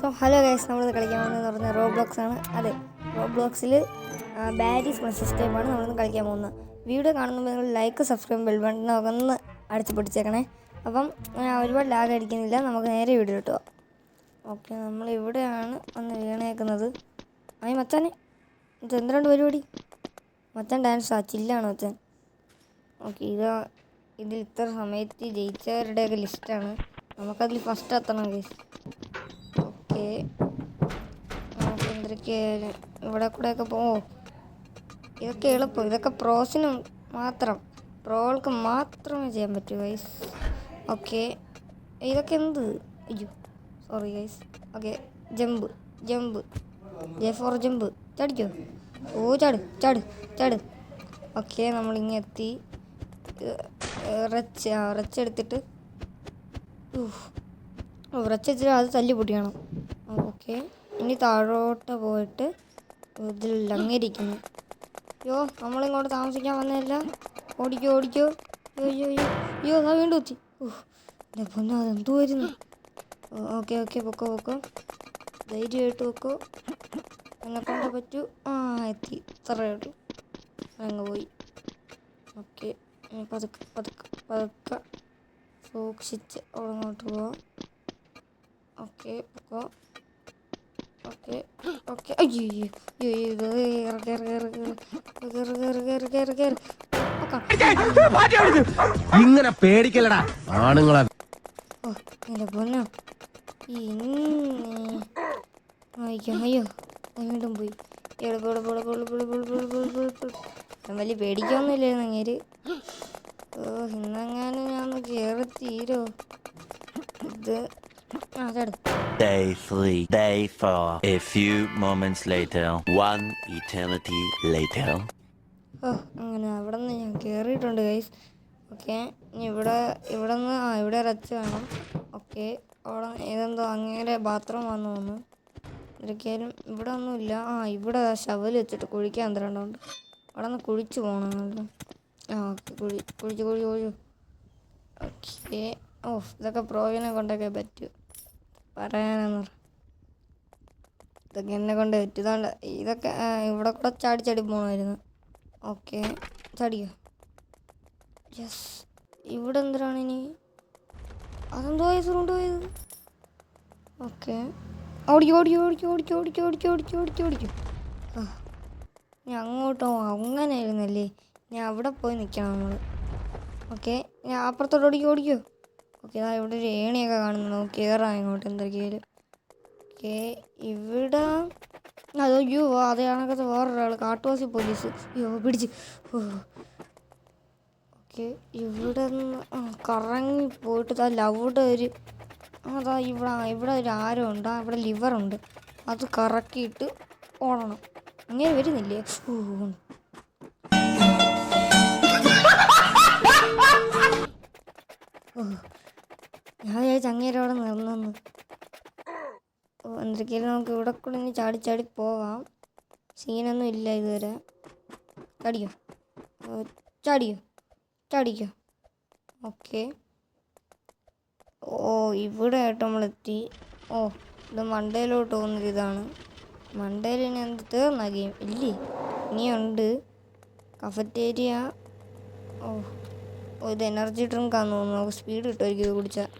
So hello guys, നമ്മളിത് കളിക്കാൻ പോകുന്നതെന്ന് പറഞ്ഞാൽ റോബ്ലോക്സ് ആണ്. അതെ, റോബ്ലോക്സിൽ ബാരീസ് മെസ്സേജ് ടൈപ്പാണ് നമ്മളിന്ന് കളിക്കാൻ പോകുന്നത്. വീഡിയോ കാണുമ്പോൾ നിങ്ങൾ ലൈക്ക്, സബ്സ്ക്രൈബ്, ബെൽ ബട്ടൺ ഒന്ന് അടിച്ച് പൊട്ടിച്ചേക്കണേ. അപ്പം ഒരുപാട് ലാഗ് അടിക്കുന്നില്ല, നമുക്ക് നേരെ വീഡിയോ കിട്ടുക. ഓക്കെ, നമ്മളിവിടെയാണ് വന്ന് വീണേക്കുന്നത്. മച്ചാനെ ഇത് എന്തുകൊണ്ട് പരിപാടി? മച്ചാൻ ഡാൻസാ, ചില്ലാണ് മച്ചാൻ. ഓക്കെ, ഇതിൽ ഇത്ര സമയത്ത് ജയിച്ചവരുടെയൊക്കെ ലിസ്റ്റാണ്. നമുക്കതിൽ ഫസ്റ്റ് എത്തണം ഗൈസ്. ഓക്കെ, നമുക്ക് എന്തൊക്കെയായാലും ഇവിടെ കൂടെയൊക്കെ പോവും. ഇതൊക്കെ എളുപ്പം, ഇതൊക്കെ പ്രോസിനും മാത്രം, പ്രോകൾക്ക് മാത്രമേ ചെയ്യാൻ പറ്റൂ ഗൈസ്. ഓക്കെ, ഇതൊക്കെ എന്ത്? അയ്യോ sorry guys. Okay, jump jump J for jump. ചടിക്കോ? ഓ ചാട് ചാട് ചാട്. ഓക്കെ, നമ്മളിങ്ങനെ എത്തി. റച്ചെടുത്തിട്ട് റച്ചിട്ട് അത് തല്ലി പൊട്ടിക്കണം. ഓക്കെ, ഇനി താഴോട്ട് പോയിട്ട് ഇതിൽ ലങ്ങിരിക്കുന്നു. അയ്യോ, നമ്മളിങ്ങോട്ട് താമസിക്കാൻ വന്നതല്ല. ഓടിക്കോ ഓടിക്കോ. അയ്യോ അയ്യോ അയ്യോ, അതാ വീണ്ടും എത്തി. എൻ്റെ പൊന്നോ, അതെന്തോ വരുന്നു. ഓക്കെ ഓക്കെ, പൊക്കോ പൊക്കോ, ധൈര്യമായിട്ട് പൊക്കോ, എന്നെ കൊണ്ട് പറ്റൂ. എത്തി, ഇത്രയേ ഉള്ളൂ, അങ്ങ് പോയി. ഓക്കെ, പതുക്കെ പതുക്കെ പതുക്കെ സൂക്ഷിച്ച് അങ്ങോട്ട് പോവാം. ഓക്കെ പൊക്കോ. ഓക്കെ ഓക്കെ, അയ്യോ ഇങ്ങനെ പേടിക്കലടാ ആണുങ്ങളെ. ഓ എൻ്റെ പൊന്നോ, അയ്യോ വീണ്ടും പോയി. വലിയ പേടിക്കൊന്നുമില്ലായിരുന്നു അങ്ങേര്. ഇന്നെങ്ങാനും ഞാൻ കയറി തീരോ ഇത്. Day 3, day 4. A few moments later, 1 eternity later. അങ്ങനെ അവിടെ നിന്ന് ഞാൻ കയറിയിട്ടുണ്ട് ഗൈസ്. ഓക്കെ, ഇനി ഇവിടെ നിന്ന് ഇവിടെ റച്ച് വേണം. ഓക്കെ, അവിടെ ഏതെന്തോ അങ്ങേരെ ബാത്റൂം വന്നു തോന്നുന്നു. ഇതൊക്കെയാലും ഇവിടെ ഒന്നുമില്ല. ഇവിടെ ശവൽ വെച്ചിട്ട് കുഴിക്കാൻ എന്തിരണ്ടുണ്ട്. അവിടെ നിന്ന് കുഴിച്ച് പോകണം. ഓക്കെ, കുഴിച്ചു. ഓക്കെ, ഇതൊക്കെ പ്രോവിനെ കൊണ്ടൊക്കെ പറ്റൂ. പറയാനെന്ന് ഇതൊക്കെ എന്നെ കൊണ്ട് പറ്റും. ഇതാണ്ട് ഇതൊക്കെ ഇവിടെ കൂടെ ചാടി പോകണമായിരുന്നു. ഓക്കെ, ചാടിയോ? യെസ്. ഇവിടെ എന്തിനാണ് ഇനി? അതെന്തോ കൊണ്ടുപോയത്. ഓക്കെ, ഓടിക്കോ. ഞാൻ അങ്ങോട്ടോ അങ്ങനെ ആയിരുന്നല്ലേ. ഞാൻ അവിടെ പോയി നിൽക്കണം നമ്മൾ. ഓക്കെ, ഞാൻ അപ്പുറത്തോട്ട് ഓടിക്കോ. ഓക്കെ, ഇവിടെ ഒരു ഏണിയൊക്കെ കാണുന്നു. കയറാം ഇങ്ങോട്ട് എന്തൊക്കെയാലും. ഓക്കെ, ഇവിടെ അയ്യോ അതേ കണക്കത്തെ വേറൊരാൾ കാട്ടുവാസി പോലീസ്. അയ്യോ പിടിച്ച്. ഓക്കെ, ഇവിടെ നിന്ന് കറങ്ങി പോയിട്ട് അവിടെ ഒരു ഇവിടെ ഒരു ആരമുണ്ട്. ഇവിടെ ലിവറുണ്ട്. അത് കറക്കിയിട്ട് ഓടണം. അങ്ങനെ വരുന്നില്ലേ? ഞാൻ വിചാരിച്ചു അങ്ങേരെ അവിടെ നിർന്നു. എന്തൊക്കെയാലും നമുക്ക് ഇവിടെ കൂടെ ഇനി ചാടി പോവാം. സീനൊന്നും ഇല്ല ഇതുവരെ. ചാടിക്കോ. ഓക്കെ, ഇവിടെ ആയിട്ട് നമ്മളെത്തി. ഇത് മണ്ടയിലോട്ട് പോകുന്നൊരു ഇതാണ്. മണ്ടയിൽ ഇനി എന്ത് തീർന്ന ഗെയിം ഇല്ലേ? ഇനിയുണ്ട് കഫറ്റേരിയ. ഇത് എനർജി ഡ്രിങ്ക് ആണെന്ന് തോന്നുന്നു. നമുക്ക് സ്പീഡ് കിട്ടുമായിരിക്കും ഇത് കുടിച്ചാൽ.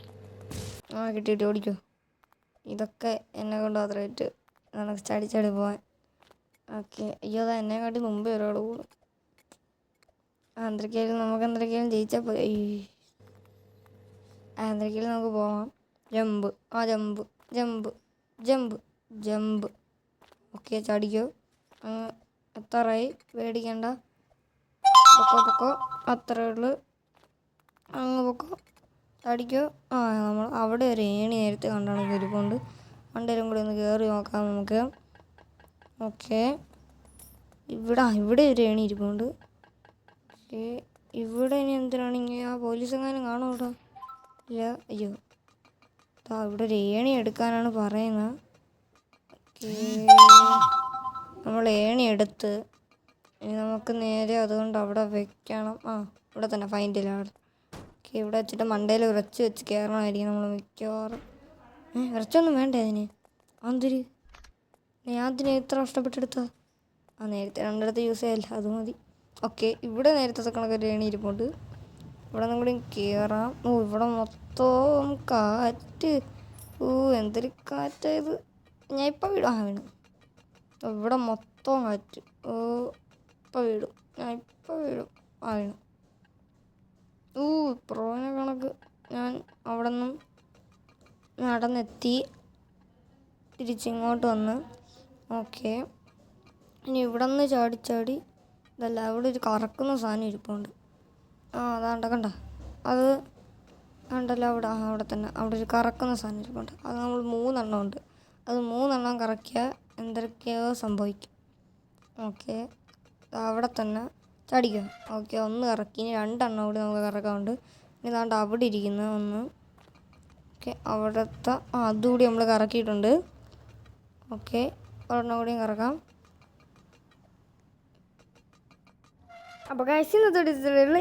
കിട്ടിയിട്ട് ഓടിക്കോ. ഇതൊക്കെ എന്നെ കൊണ്ട് മാത്രമായിട്ട് നമുക്ക് ചാടി പോവാൻ. ഓക്കെ, അയ്യോ അതാ എന്നെക്കാട്ടി മുമ്പേ ഒരാൾ പോകും. നമുക്ക് എന്തൊക്കെയാലും ജയിച്ചാൽ പോയി. എന്തൊക്കെയാലും നമുക്ക് പോവാം. ജമ്പ്. ഓക്കെ, ചാടിക്കോ. എത്താറായി, പേടിക്കണ്ട. പൊക്കോ, അത്രേ ഉള്ളു. അങ്ങ് പൊക്കോ, ചാടിക്കോ. നമ്മൾ അവിടെ ഒരു ഏണി നേരത്തെ കണ്ടാണ് ഇരിപ്പുണ്ട്. രണ്ടുപേരും കൂടി ഒന്ന് കയറി നോക്കാം നമുക്ക്. ഓക്കെ, ഇവിടെ ഒരു ഏണി ഇരിപ്പുണ്ട്. ഓക്കെ, ഇവിടെ ഇനി എന്തിനാണ് ഇങ്ങനെ? പോലീസ് എങ്ങാനും കാണും കേട്ടോ. ഇല്ല. അയ്യോ, ഇവിടെ ഒരു ഏണി എടുക്കാനാണ് പറയുന്നത്. ഓക്കെ, നമ്മൾ ഏണി എടുത്ത് ഇനി നമുക്ക് നേരെ അതുകൊണ്ട് അവിടെ വെക്കണം. ഇവിടെ തന്നെ ഫൈൻഡില്ല അവിടെ. ഓക്കെ, ഇവിടെ വെച്ചിട്ട് മണ്ടയിൽ ഉറച്ച് വെച്ച് കയറണമായിരിക്കും നമ്മൾ മിക്കവാറും. ഉറച്ചൊന്നും വേണ്ടേ അതിന്? എന്തൊരു ഞാൻ അതിനെ എത്ര കഷ്ടപ്പെട്ടെടുത്ത നേരത്തെ രണ്ടിടത്ത് യൂസ് ചെയ്യല്ല അത് മതി. ഓക്കെ, ഇവിടെ നേരത്തെ കണക്കൊരു ഏണി ഇരിപ്പുണ്ട്. ഇവിടെ നിന്നും കൂടി കയറാം. ഇവിടെ മൊത്തം കാറ്റ്. എന്തൊരു കാറ്റായത്. ഞാൻ ഇപ്പം വീഴും. വീണു. ഇവിടെ മൊത്തം കാറ്റ്. ഇപ്പം വീഴും. ഞാൻ ഇപ്പം വീഴും. വീണു. പ്രോനെ കണക്ക് ഞാൻ അവിടെ നിന്നും നടന്നെത്തി തിരിച്ചിങ്ങോട്ട് വന്ന്. ഓക്കെ, ഇനി ഇവിടെ നിന്ന് ചാടി ഇതല്ല, അവിടെ ഒരു കറക്കുന്ന സാധനം ഇരിപ്പുണ്ട്. അതാണ്ട കണ്ട, അത് കണ്ടല്ലോ അവിടെ തന്നെ അവിടെ ഒരു കറക്കുന്ന സാധനം ഇരിപ്പുണ്ട്. അത് നമ്മൾ 3 എണ്ണം ഉണ്ട്. അത് 3 എണ്ണം കറക്കിയാൽ എന്തൊക്കെയോ സംഭവിക്കും. ഓക്കെ, അവിടെ തന്നെ ചാടിക്കുക. ഓക്കെ, 1 കറക്കി. ഇനി 2 എണ്ണം കൂടി നമുക്ക് കറക്കാറുണ്ട്. ഇനി ഇതാണ്ട് അവിടെ ഇരിക്കുന്ന 1. ഓക്കെ, അവിടുത്തെ അതുകൂടി നമ്മൾ കറക്കിയിട്ടുണ്ട്. ഓക്കെ, ഒരെണ്ണം കൂടിയും കറക്കാം. അപ്പോൾ ഗൈസ്, ഇന്നത്തെ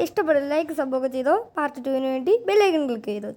ഇഷ്ടപ്പെടുന്ന ലൈക്ക് സബ്ബൊക്കെ ചെയ്തോ. പാർട്ട് 2 വേണ്ടി ബെല്ലൈക്കൺ ക്ലിക്ക് ചെയ്തോ.